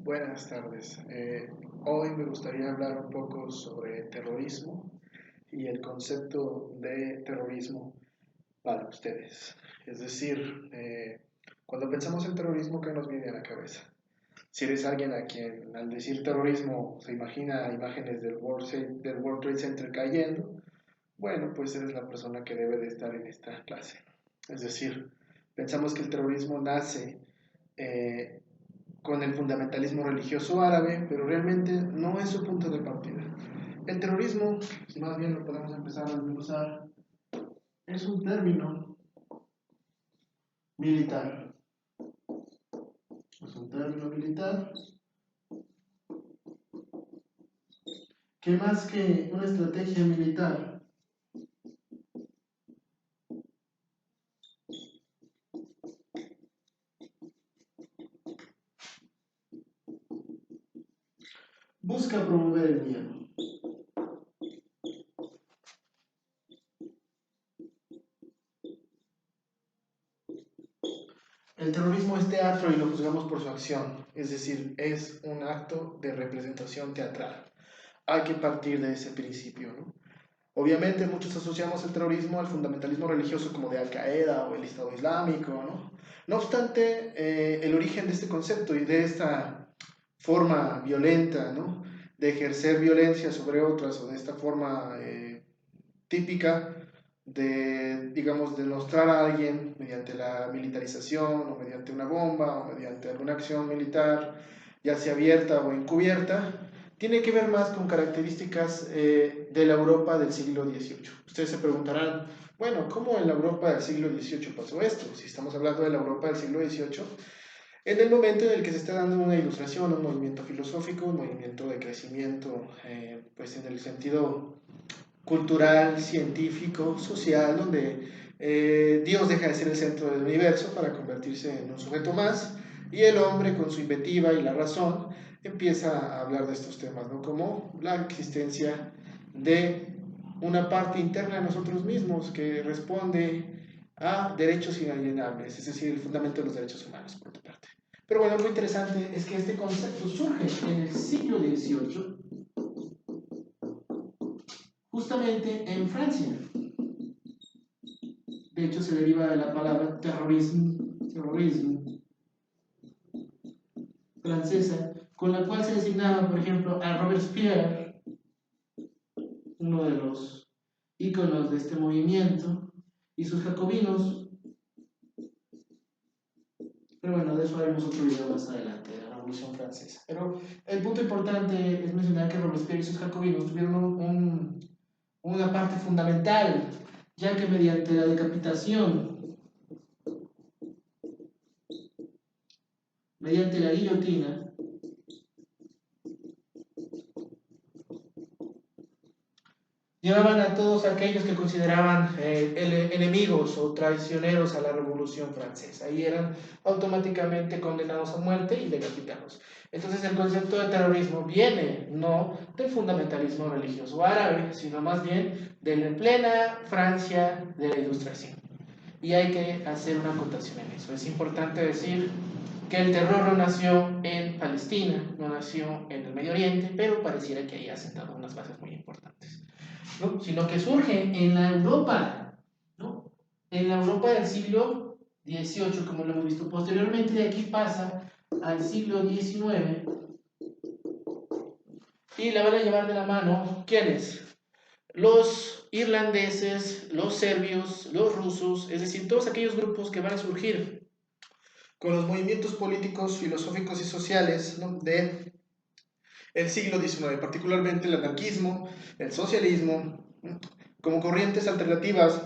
Buenas tardes. Hoy me gustaría hablar un poco sobre terrorismo y el concepto de terrorismo para ustedes. Es decir, cuando pensamos en terrorismo, ¿qué nos viene a la cabeza? Si eres alguien a quien al decir terrorismo se imagina imágenes del World Trade Center cayendo, bueno, pues eres la persona que debe de estar en esta clase. Es decir, pensamos que el terrorismo nace eh, con el fundamentalismo religioso árabe, pero realmente no es su punto de partida. El terrorismo, si más bien lo podemos empezar a desglosar, es un término militar. Es un término militar que más que una estrategia militar busca promover el miedo. El terrorismo es teatro y lo juzgamos por su acción, es decir, es un acto de representación teatral. Hay que partir de ese principio, ¿no? Obviamente muchos asociamos el terrorismo al fundamentalismo religioso como de Al Qaeda o el Estado Islámico, ¿no? No obstante, el origen de este concepto y de esta forma violenta, ¿no? De ejercer violencia sobre otras o de esta forma típica de, digamos, demostrar a alguien mediante la militarización o mediante una bomba o mediante alguna acción militar, ya sea abierta o encubierta, tiene que ver más con características de la Europa del siglo XVIII. Ustedes se preguntarán, bueno, ¿cómo en la Europa del siglo XVIII pasó esto? Si estamos hablando de la Europa del siglo XVIII, en el momento en el que se está dando una ilustración, un movimiento filosófico, un movimiento de crecimiento, pues en el sentido cultural, científico, social, donde Dios deja de ser el centro del universo para convertirse en un sujeto más, y el hombre con su inventiva y la razón empieza a hablar de estos temas, ¿no? Como la existencia de una parte interna de nosotros mismos que responde a derechos inalienables, es decir, el fundamento de los derechos humanos, por otra parte. Pero bueno, lo interesante es que este concepto surge en el siglo XVIII, justamente en Francia. De hecho, se deriva de la palabra terrorismo francesa, con la cual se designaba, por ejemplo, a Robespierre, uno de los íconos de este movimiento, y sus jacobinos. Pero bueno, de eso haremos otro video más adelante, de la Revolución Francesa. Pero el punto importante es mencionar que Robespierre y sus jacobinos tuvieron una parte fundamental, ya que mediante la decapitación, mediante la guillotina, llevaban a todos aquellos que consideraban enemigos o traicioneros a la Revolución Francesa y eran automáticamente condenados a muerte y decapitados. Entonces el concepto de terrorismo viene no del fundamentalismo religioso árabe, sino más bien de la plena Francia de la Ilustración. Y hay que hacer una acotación en eso. Es importante decir que el terror no nació en Palestina, no nació en el Medio Oriente, pero pareciera que ahí ha sentado unas bases muy importantes. ¿No? Sino que surge en la Europa, ¿no? En la Europa del siglo XVIII, como lo hemos visto posteriormente, de aquí pasa al siglo XIX y la van a llevar de la mano, ¿quiénes? Los irlandeses, los serbios, los rusos, es decir, todos aquellos grupos que van a surgir con los movimientos políticos, filosóficos y sociales, ¿no? de el siglo XIX, particularmente el anarquismo, el socialismo, ¿no? Como corrientes alternativas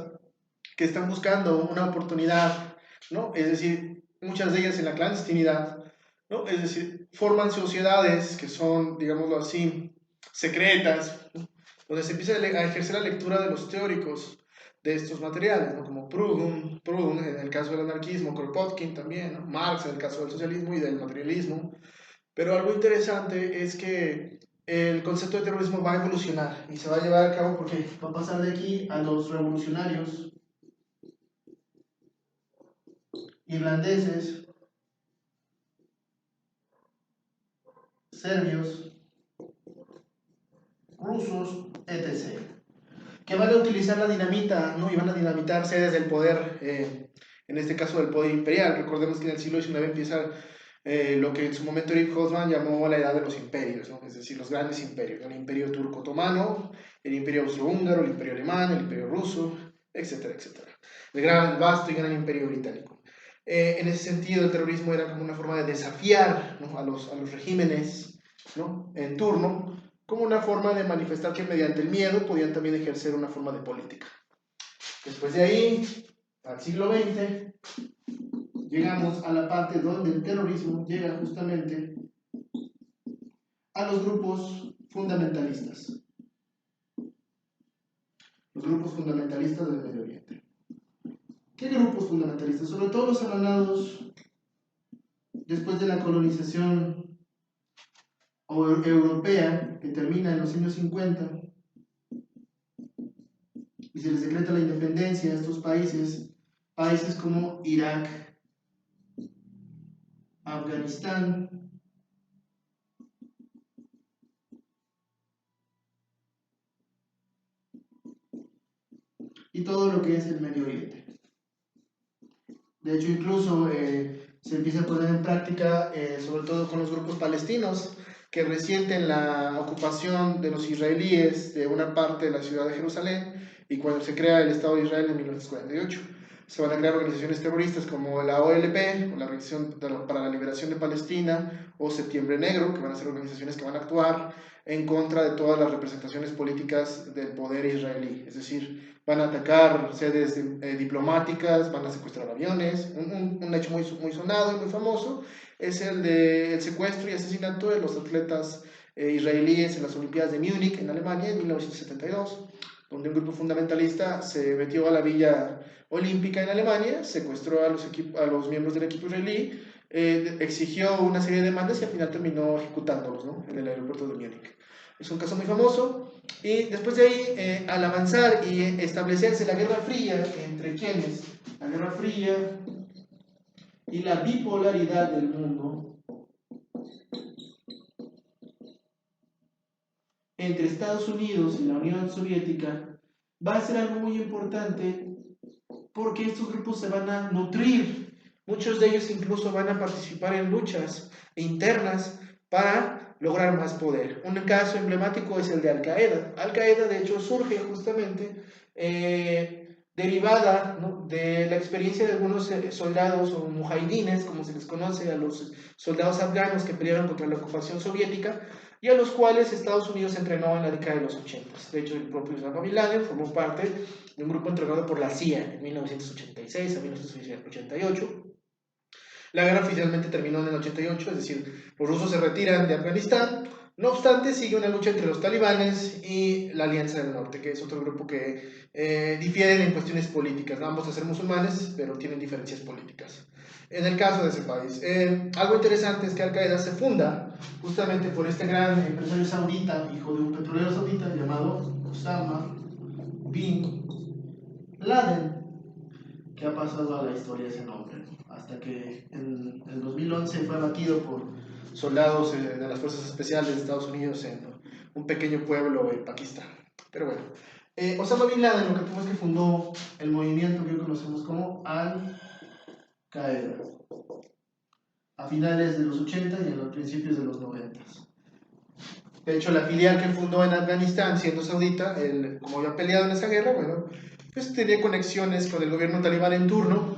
que están buscando una oportunidad, ¿no? Es decir, muchas de ellas en la clandestinidad, ¿no? Es decir, forman sociedades que son, digámoslo así, secretas, ¿no? Donde se empieza a ejercer la lectura de los teóricos de estos materiales, ¿no? Como Proudhon en el caso del anarquismo, Kropotkin también, ¿no? Marx en el caso del socialismo y del materialismo. Pero algo interesante es que el concepto de terrorismo va a evolucionar y se va a llevar a cabo porque va a pasar de aquí a los revolucionarios irlandeses, serbios, rusos, etc., que van a utilizar la dinamita, ¿no? Y van a dinamitar sedes del poder, en este caso del poder imperial. Recordemos que en el siglo XIX empieza lo que en su momento Eric Hobsbawm llamó la edad de los imperios, ¿no? Es decir, los grandes imperios, el imperio turco-otomano, el imperio austrohúngaro, el imperio alemán, el imperio ruso, etcétera, etcétera. El vasto y gran imperio británico. En ese sentido, el terrorismo era como una forma de desafiar, ¿no? a los regímenes, ¿no? en turno, como una forma de manifestar que mediante el miedo podían también ejercer una forma de política. Después de ahí, al siglo XX, llegamos a la parte donde el terrorismo llega justamente a los grupos fundamentalistas. Los grupos fundamentalistas del Medio Oriente. ¿Qué grupos fundamentalistas? Sobre todo los emanados después de la colonización europea, que termina en los años 50, y se les decreta la independencia a estos países, países como Irak, Afganistán, y todo lo que es el Medio Oriente. De hecho, incluso se empieza a poner en práctica, sobre todo con los grupos palestinos, que resienten la ocupación de los israelíes de una parte de la ciudad de Jerusalén, y cuando se crea el Estado de Israel en 1948. Se van a crear organizaciones terroristas como la OLP, o la Organización para la Liberación de Palestina, o Septiembre Negro, que van a ser organizaciones que van a actuar en contra de todas las representaciones políticas del poder israelí. Es decir, van a atacar sedes diplomáticas, van a secuestrar aviones. Un hecho muy sonado y muy famoso es el del secuestro y asesinato de los atletas israelíes en las Olimpiadas de Múnich, en Alemania, en 1972, donde un grupo fundamentalista se metió a la Villa Olímpica en Alemania, secuestró a los miembros del equipo israelí, exigió una serie de demandas y al final terminó ejecutándolos, ¿no? en el aeropuerto de Múnich. Es un caso muy famoso. Y después de ahí, al avanzar y establecerse la Guerra Fría, ¿entre quiénes? La Guerra Fría y la bipolaridad del mundo entre Estados Unidos y la Unión Soviética, va a ser algo muy importante porque estos grupos se van a nutrir. Muchos de ellos incluso van a participar en luchas internas para lograr más poder. Un caso emblemático es el de Al-Qaeda. Al-Qaeda, de hecho, surge justamente derivada, ¿no? de la experiencia de algunos soldados o mujahidines, como se les conoce a los soldados afganos que pelearon contra la ocupación soviética y a los cuales Estados Unidos entrenó en la década de los 80. De hecho, el propio Osama Bin Laden formó parte de un grupo entrenado por la CIA en 1986 a 1988. La guerra oficialmente terminó en el 88, es decir, los rusos se retiran de Afganistán. No obstante, sigue una lucha entre los talibanes y la Alianza del Norte, que es otro grupo que difieren en cuestiones políticas. Ambos a ser musulmanes, pero tienen diferencias políticas. En el caso de ese país, algo interesante es que Al-Qaeda se funda justamente por este gran empresario saudita, hijo de un petrolero saudita llamado Osama Bin Laden, que ha pasado a la historia ese nombre, hasta que en el 2011 fue abatido por soldados de las Fuerzas Especiales de Estados Unidos en un pequeño pueblo en Pakistán. Pero bueno, Osama Bin Laden lo que tuvo es que fundó el movimiento que hoy conocemos como Al-Qaeda a finales de los 80 y en los principios de los 90. De hecho, la filial que fundó en Afganistán, siendo saudita, como había peleado en esa guerra, bueno, pues tenía conexiones con el gobierno talibán en turno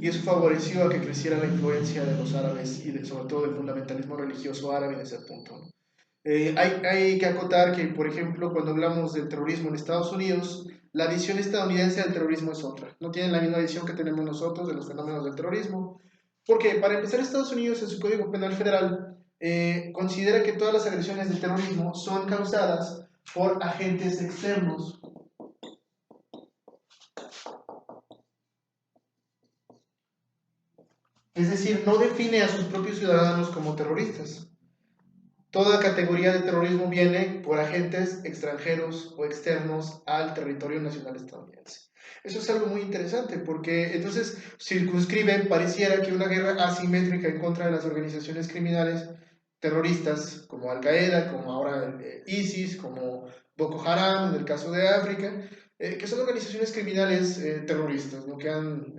y eso favoreció a que creciera la influencia de los árabes y sobre todo del fundamentalismo religioso árabe en ese punto. Hay que acotar que, por ejemplo, cuando hablamos del terrorismo en Estados Unidos, la visión estadounidense del terrorismo es otra. No tienen la misma visión que tenemos nosotros de los fenómenos del terrorismo. Porque, para empezar, Estados Unidos en su Código Penal Federal considera que todas las agresiones del terrorismo son causadas por agentes externos. Es decir, no define a sus propios ciudadanos como terroristas. Toda categoría de terrorismo viene por agentes extranjeros o externos al territorio nacional estadounidense. Eso es algo muy interesante porque entonces circunscribe, pareciera que una guerra asimétrica en contra de las organizaciones criminales terroristas como Al-Qaeda, como ahora ISIS, como Boko Haram en el caso de África, que son organizaciones criminales terroristas, ¿no? Que han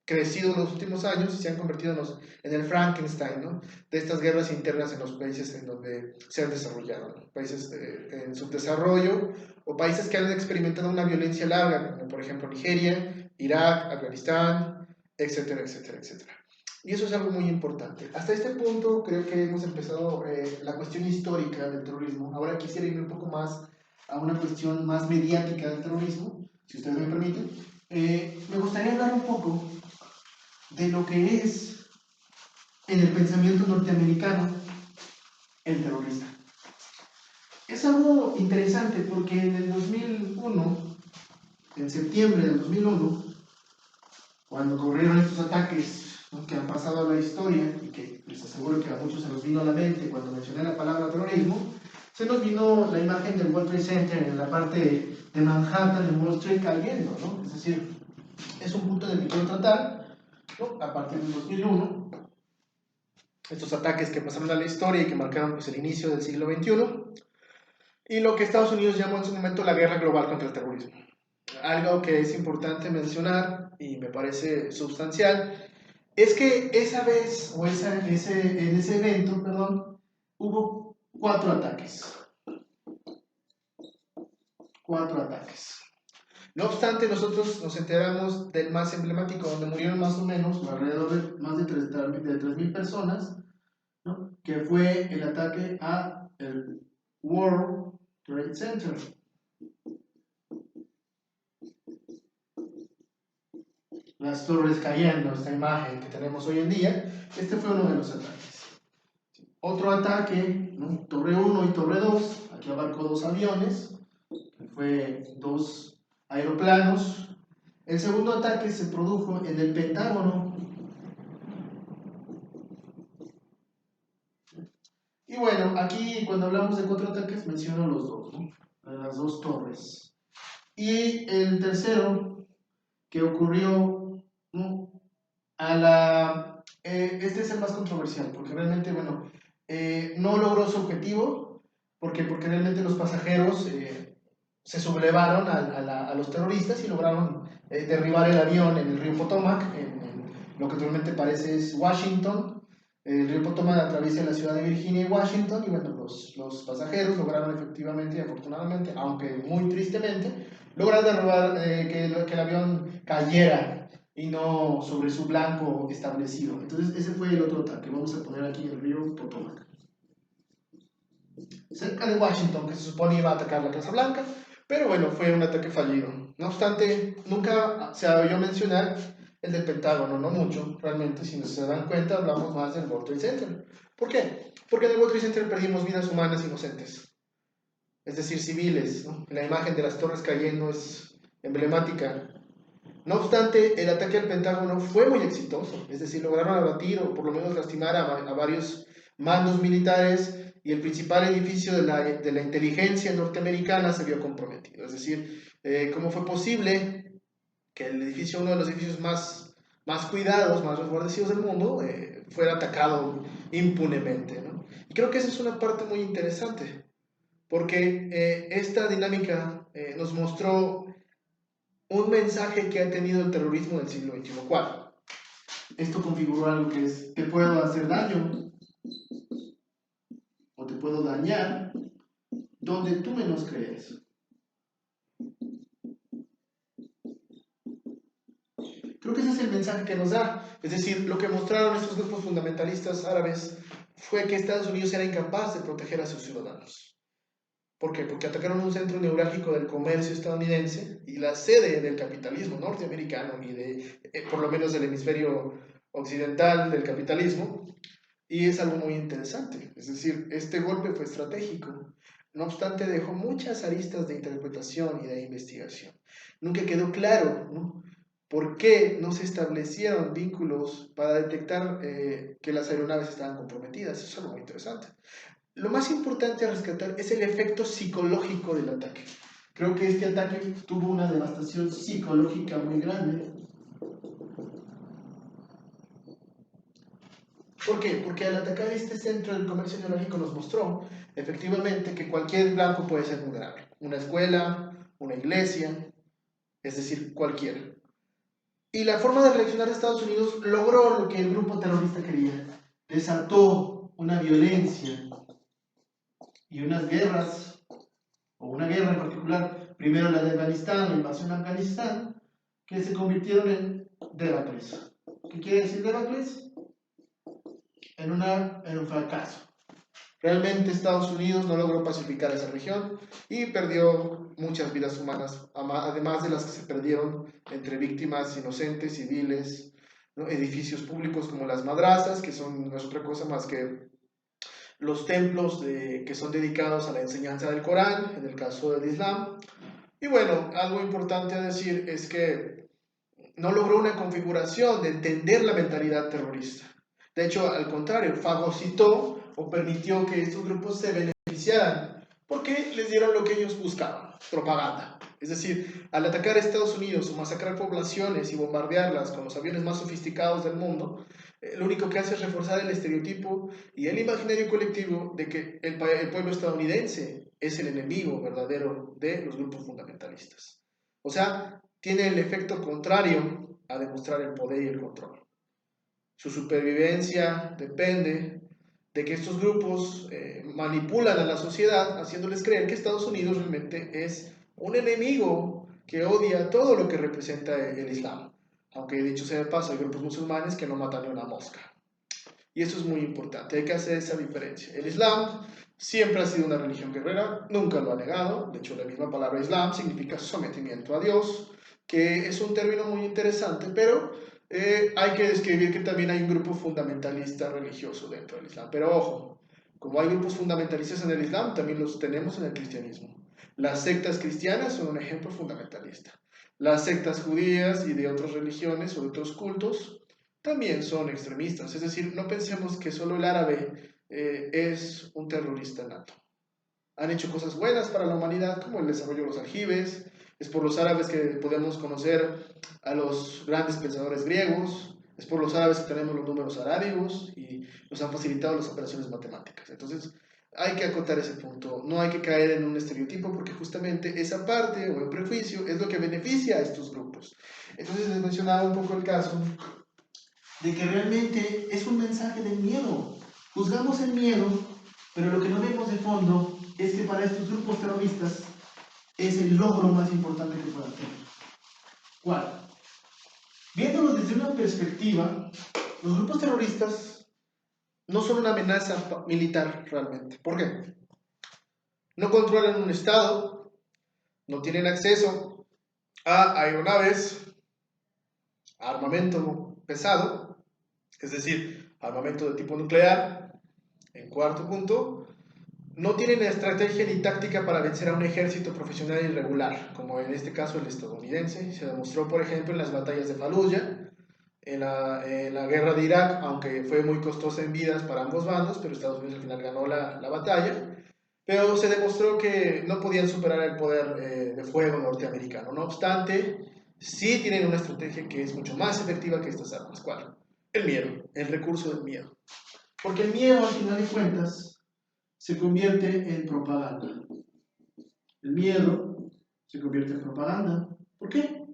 crecido en los últimos años y se han convertido en el Frankenstein, ¿no? De estas guerras internas en los países en donde se han desarrollado, ¿no? Países en subdesarrollo o países que han experimentado una violencia larga, como por ejemplo Nigeria, Irak, Afganistán, etcétera, etcétera, etcétera. Y eso es algo muy importante. Hasta este punto creo que hemos empezado la cuestión histórica del terrorismo. Ahora quisiera ir un poco más a una cuestión más mediática del terrorismo, si ustedes me permiten. Me gustaría hablar un poco de lo que es en el pensamiento norteamericano el terrorista. Es algo interesante porque en el 2001, en septiembre del 2001, cuando ocurrieron estos ataques, ¿no?, que han pasado a la historia y que les aseguro que a muchos se nos vino a la mente cuando mencioné la palabra terrorismo, se nos vino la imagen del World Trade Center en la parte de Manhattan, en Wall Street, cayendo, ¿no? Es decir, es un punto del que quiero tratar, ¿no? A partir del 2001, estos ataques que pasaron a la historia y que marcaron pues, el inicio del siglo XXI, y lo que Estados Unidos llamó en su momento la guerra global contra el terrorismo. Algo que es importante mencionar y me parece sustancial es que esa vez, o en ese evento, perdón, hubo 4 ataques. 4 ataques. No obstante, nosotros nos enteramos del más emblemático, donde murieron más o menos, o alrededor de más de 3.000 personas, ¿no?, que fue el ataque a el World Trade Center. Las torres cayendo, esta imagen que tenemos hoy en día, este fue uno de los ataques. Otro ataque, ¿no?, Torre 1 y Torre 2, aquí abarcó 2 aviones, que fue 2 aeroplanos. El segundo ataque se produjo en el Pentágono. Y bueno, aquí cuando hablamos de 4 ataques menciono los 2, ¿no?, las 2 torres. Y el tercero, que ocurrió, ¿no?, este es el más controversial, porque realmente, bueno, no logró su objetivo, porque realmente los pasajeros se sublevaron a los terroristas y lograron derribar el avión en el río Potomac, en lo que realmente parece es Washington. El río Potomac atraviesa la ciudad de Virginia y Washington, y bueno, los pasajeros lograron efectivamente y afortunadamente, aunque muy tristemente, lograr derribar que el avión cayera y no sobre su blanco establecido. Entonces ese fue el otro ataque. Vamos a poner aquí el río Potomac, cerca de Washington, que se supone iba a atacar la Casa Blanca, pero bueno, fue un ataque fallido. No obstante, nunca se oyó mencionar el del Pentágono, no mucho, realmente, si se dan cuenta, hablamos más del World Trade Center. ¿Por qué? Porque en el World Trade Center perdimos vidas humanas inocentes, es decir, civiles, ¿no? La imagen de las torres cayendo es emblemática. No obstante, el ataque al Pentágono fue muy exitoso, es decir, lograron abatir o por lo menos lastimar a varios mandos militares, y el principal edificio de la inteligencia norteamericana se vio comprometido. Es decir, ¿cómo fue posible que el edificio, uno de los edificios más cuidados, más resguardecidos del mundo, fuera atacado impunemente, ¿no? Y creo que esa es una parte muy interesante, porque esta dinámica nos mostró un mensaje que ha tenido el terrorismo del siglo XXI. ¿Cuál? Esto configuró algo que es: te puedo hacer daño o te puedo dañar donde tú menos crees. Creo que ese es el mensaje que nos da. Es decir, lo que mostraron estos grupos fundamentalistas árabes fue que Estados Unidos era incapaz de proteger a sus ciudadanos. ¿Por qué? Porque atacaron un centro neurálgico del comercio estadounidense y la sede del capitalismo norteamericano y por lo menos del hemisferio occidental del capitalismo. Y es algo muy interesante. Es decir, este golpe fue estratégico. No obstante, dejó muchas aristas de interpretación y de investigación. Nunca quedó claro, ¿no?, por qué no se establecieron vínculos para detectar que las aeronaves estaban comprometidas. Eso es algo muy interesante. Lo más importante a rescatar es el efecto psicológico del ataque. Creo que este ataque tuvo una devastación psicológica muy grande. ¿Por qué? Porque al atacar este centro del comercio ideológico nos mostró efectivamente que cualquier blanco puede ser vulnerable. Una escuela, una iglesia, es decir, cualquiera. Y la forma de reaccionar de Estados Unidos logró lo que el grupo terrorista quería. Desató una violencia y unas guerras, o una guerra en particular, primero la de Afganistán, la invasión a Afganistán, que se convirtieron en debacles. ¿Qué quiere decir debacles? En un fracaso. Realmente Estados Unidos no logró pacificar esa región y perdió muchas vidas humanas, además de las que se perdieron entre víctimas inocentes, civiles, ¿no? Edificios públicos como las madrazas, que no es otra cosa más que los templos que son dedicados a la enseñanza del Corán, en el caso del Islam. Y bueno, algo importante a decir es que no logró una configuración de entender la mentalidad terrorista. De hecho, al contrario, fagocitó o permitió que estos grupos se beneficiaran porque les dieron lo que ellos buscaban, propaganda. Es decir, al atacar a Estados Unidos o masacrar poblaciones y bombardearlas con los aviones más sofisticados del mundo, lo único que hace es reforzar el estereotipo y el imaginario colectivo de que el pueblo estadounidense es el enemigo verdadero de los grupos fundamentalistas. O sea, tiene el efecto contrario a demostrar el poder y el control. Su supervivencia depende de que estos grupos manipulan a la sociedad haciéndoles creer que Estados Unidos realmente es un enemigo que odia todo lo que representa el Islam. Aunque dicho sea de paso, hay grupos musulmanes que no matan ni una mosca. Y eso es muy importante, hay que hacer esa diferencia. El Islam siempre ha sido una religión guerrera, nunca lo ha negado. De hecho, la misma palabra Islam significa sometimiento a Dios, que es un término muy interesante, pero hay que describir que también hay un grupo fundamentalista religioso dentro del Islam. Pero ojo, como hay grupos fundamentalistas en el Islam, también los tenemos en el cristianismo. Las sectas cristianas son un ejemplo fundamentalista. Las sectas judías y de otras religiones o de otros cultos también son extremistas. Es decir, no pensemos que solo el árabe es un terrorista nato. Han hecho cosas buenas para la humanidad, como el desarrollo de los aljibes. Es por los árabes que podemos conocer a los grandes pensadores griegos. Es por los árabes que tenemos los números arábigos y nos han facilitado las operaciones matemáticas. Entonces, hay que acotar ese punto. No hay que caer en un estereotipo porque justamente esa parte o el prejuicio es lo que beneficia a estos grupos. Entonces, les mencionaba un poco el caso de que realmente es un mensaje del miedo. Juzgamos el miedo, pero lo que no vemos de fondo es que para estos grupos terroristas es el logro más importante que puedan tener. ¿Cuál? Viéndolo desde una perspectiva, los grupos terroristas no son una amenaza militar realmente. ¿Por qué? No controlan un estado, no tienen acceso a aeronaves, a armamento pesado, es decir, armamento de tipo nuclear. En cuarto punto, no tienen estrategia ni táctica para vencer a un ejército profesional irregular, como en este caso el estadounidense. Se demostró, por ejemplo, en las batallas de Fallujah, en la guerra de Irak, aunque fue muy costosa en vidas para ambos bandos, pero Estados Unidos al final ganó la batalla. Pero se demostró que no podían superar el poder de fuego norteamericano. No obstante, sí tienen una estrategia que es mucho más efectiva que estas armas. ¿Cuál? El miedo, el recurso del miedo. Porque el miedo, al final de cuentas, se convierte en propaganda. El miedo se convierte en propaganda. ¿Por qué?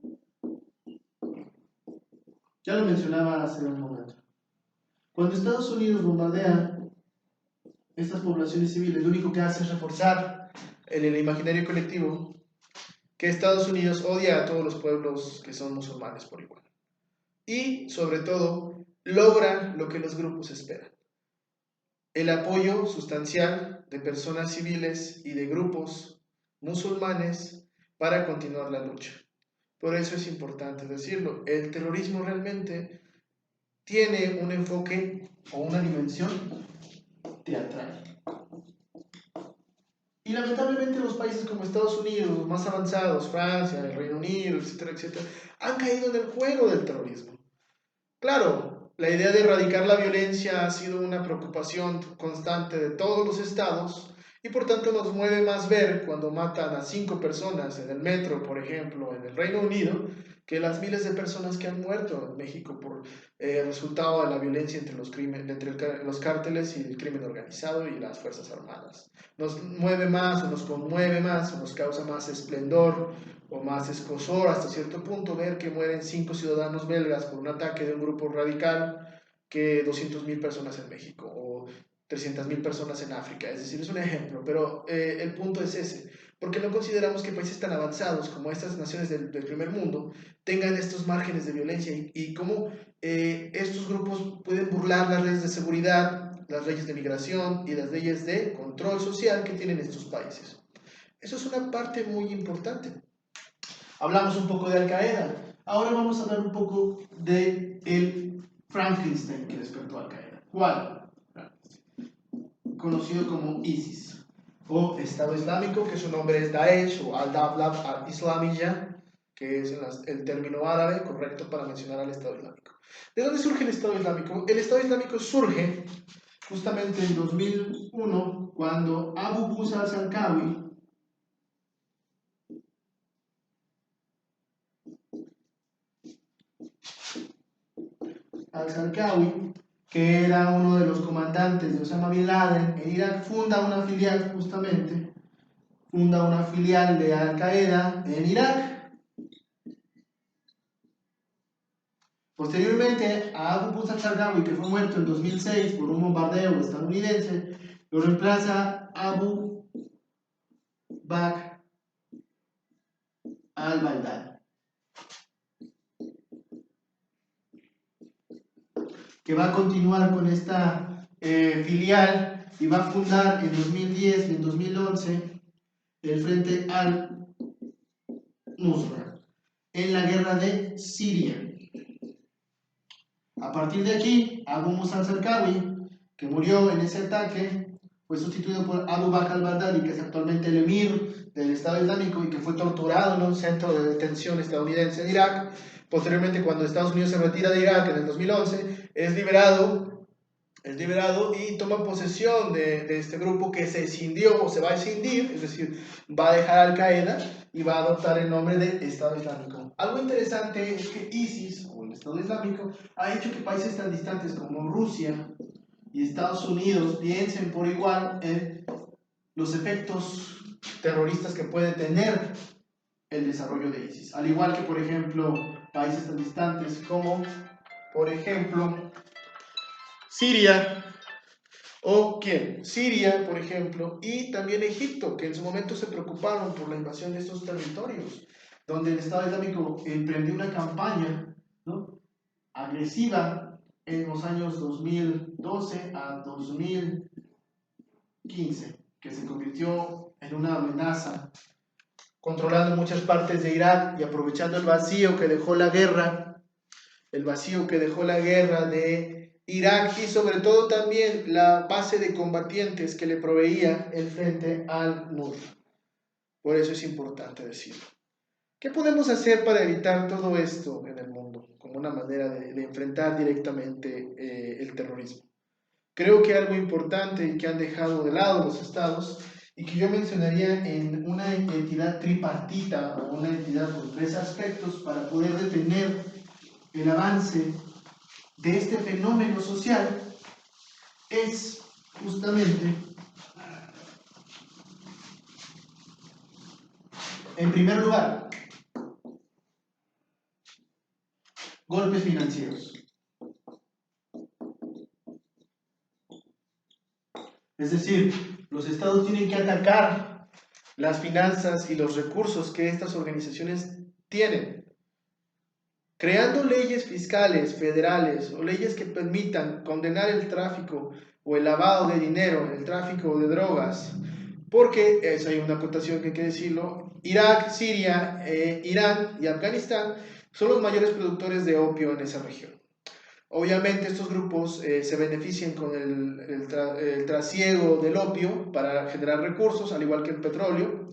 Ya lo mencionaba hace un momento. Cuando Estados Unidos bombardea estas poblaciones civiles, lo único que hace es reforzar en el imaginario colectivo que Estados Unidos odia a todos los pueblos que son musulmanes por igual. Y, sobre todo, logra lo que los grupos esperan. El apoyo sustancial de personas civiles y de grupos musulmanes para continuar la lucha. Por eso es importante decirlo, el terrorismo realmente tiene un enfoque o una dimensión teatral. Y lamentablemente los países como Estados Unidos, los más avanzados, Francia, el Reino Unido, etcétera, etcétera, han caído en el juego del terrorismo. Claro, la idea de erradicar la violencia ha sido una preocupación constante de todos los estados y por tanto nos mueve más ver cuando matan a 5 personas en el metro, por ejemplo, en el Reino Unido, que las miles de personas que han muerto en México por resultado de la violencia entre los cárteles y el crimen organizado y las Fuerzas Armadas. Nos mueve más o nos conmueve más o nos causa más esplendor o más escozor hasta cierto punto ver que mueren 5 ciudadanos belgas por un ataque de un grupo radical que 200.000 personas en México o 300.000 personas en África. Es decir, es un ejemplo, pero el punto es ese. Porque no consideramos que países tan avanzados como estas naciones del primer mundo tengan estos márgenes de violencia y cómo estos grupos pueden burlar las leyes de seguridad, las leyes de migración y las leyes de control social que tienen estos países. Eso es una parte muy importante. Hablamos un poco de Al Qaeda. Ahora vamos a hablar un poco de el Frankenstein que despertó Al Qaeda. ¿Cuál? Conocido como ISIS o Estado Islámico, que su nombre es Daesh o Al-Dawla al-Islamiyya, que es el término árabe correcto para mencionar al Estado Islámico. ¿De dónde surge el Estado Islámico? El Estado Islámico surge justamente en 2001 cuando Abu Musa al-Zarqawi que era uno de los comandantes de Osama Bin Laden en Irak, funda una filial de Al Qaeda en Irak. Posteriormente, a Abu Musa al-Zarqawi, que fue muerto en 2006 por un bombardeo estadounidense, lo reemplaza Abu Bakr al-Baghdadi, que va a continuar con esta filial y va a fundar en 2010 y en 2011 el Frente al-Nusra en la guerra de Siria. A partir de aquí, Abu Musa al-Zarqawi, que murió en ese ataque, fue sustituido por Abu Bakr al-Baghdadi, que es actualmente el emir del Estado Islámico y que fue torturado en un centro de detención estadounidense en Irak. Posteriormente, cuando Estados Unidos se retira de Irak en el 2011, es liberado y toma posesión de este grupo que se escindió o se va a escindir, es decir, va a dejar Al Qaeda y va a adoptar el nombre de Estado Islámico. Algo interesante es que ISIS, o el Estado Islámico, ha hecho que países tan distantes como Rusia y Estados Unidos piensen por igual en los efectos terroristas que puede tener el desarrollo de ISIS. Al igual que, por ejemplo, países tan distantes como, por ejemplo, Siria, o ¿quién? Siria, por ejemplo, y también Egipto, que en su momento se preocuparon por la invasión de estos territorios, donde el Estado Islámico emprendió una campaña, ¿no?, agresiva en los años 2012 a 2015, que se convirtió en una amenaza, controlando muchas partes de Irak y aprovechando el vacío que dejó la guerra de Irak y sobre todo también la base de combatientes que le proveía el Frente al-Nusra. Por eso es importante decirlo. ¿Qué podemos hacer para evitar todo esto en el mundo como una manera de enfrentar directamente el terrorismo? Creo que algo importante y que han dejado de lado los estados y que yo mencionaría en una entidad tripartita o una entidad con 3 aspectos para poder detener el avance de este fenómeno social es justamente, en primer lugar, golpes financieros. Es decir, los estados tienen que atacar las finanzas y los recursos que estas organizaciones tienen, creando leyes fiscales federales o leyes que permitan condenar el tráfico o el lavado de dinero, el tráfico de drogas, porque eso hay una acotación que hay que decirlo: Irak, Siria, Irán y Afganistán son los mayores productores de opio en esa región. Obviamente estos grupos se benefician con el trasiego del opio para generar recursos, al igual que el petróleo,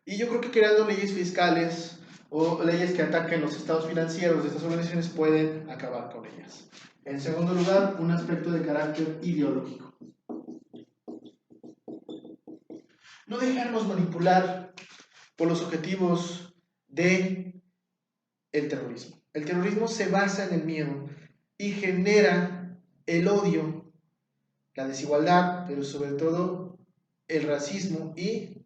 y yo creo que creando leyes fiscales o leyes que ataquen los estados financieros de estas organizaciones pueden acabar con ellas. En segundo lugar, un aspecto de carácter ideológico. No dejarnos manipular por los objetivos de el terrorismo. El terrorismo se basa en el miedo y genera el odio, la desigualdad, pero sobre todo el racismo y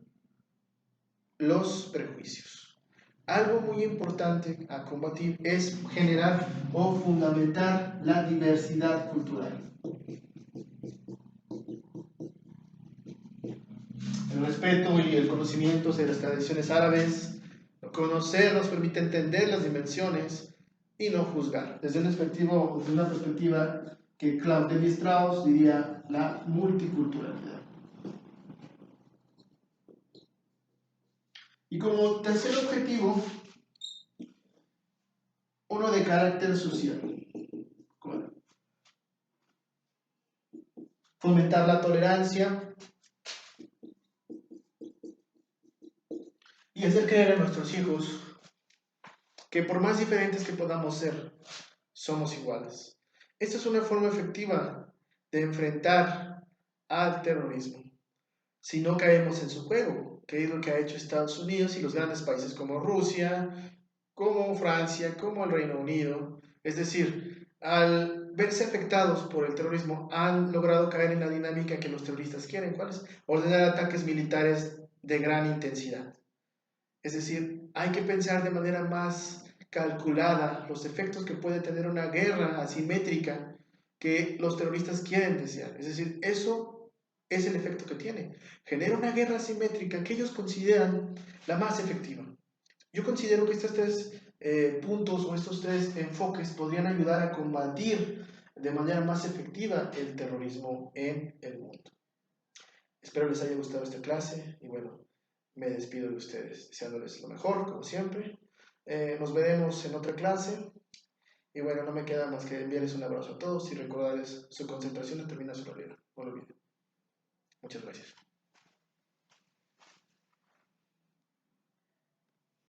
los prejuicios. Algo muy importante a combatir es generar o fundamentar la diversidad cultural. El respeto y el conocimiento de las tradiciones árabes, conocer nos permite entender las dimensiones y no juzgar. Desde una perspectiva que Claude Lévi-Strauss diría la multiculturalidad. Y como tercer objetivo, uno de carácter social. Fomentar la tolerancia y hacer creer a nuestros hijos que por más diferentes que podamos ser, somos iguales. Esta es una forma efectiva de enfrentar al terrorismo. Si no caemos en su juego, que es lo que ha hecho Estados Unidos y los grandes países como Rusia, como Francia, como el Reino Unido. Es decir, al verse afectados por el terrorismo, han logrado caer en la dinámica que los terroristas quieren. ¿Cuál es? Ordenar ataques militares de gran intensidad. Es decir, hay que pensar de manera más calculada los efectos que puede tener una guerra asimétrica que los terroristas quieren desear. Es decir, eso es el efecto que tiene. Genera una guerra asimétrica que ellos consideran la más efectiva. Yo considero que estos tres puntos o estos tres enfoques podrían ayudar a combatir de manera más efectiva el terrorismo en el mundo. Espero les haya gustado esta clase y bueno, me despido de ustedes, deseándoles lo mejor, como siempre. Nos veremos en otra clase. Y bueno, no me queda más que enviarles un abrazo a todos y recordarles su concentración determina su realidad. No lo olviden. Muchas gracias.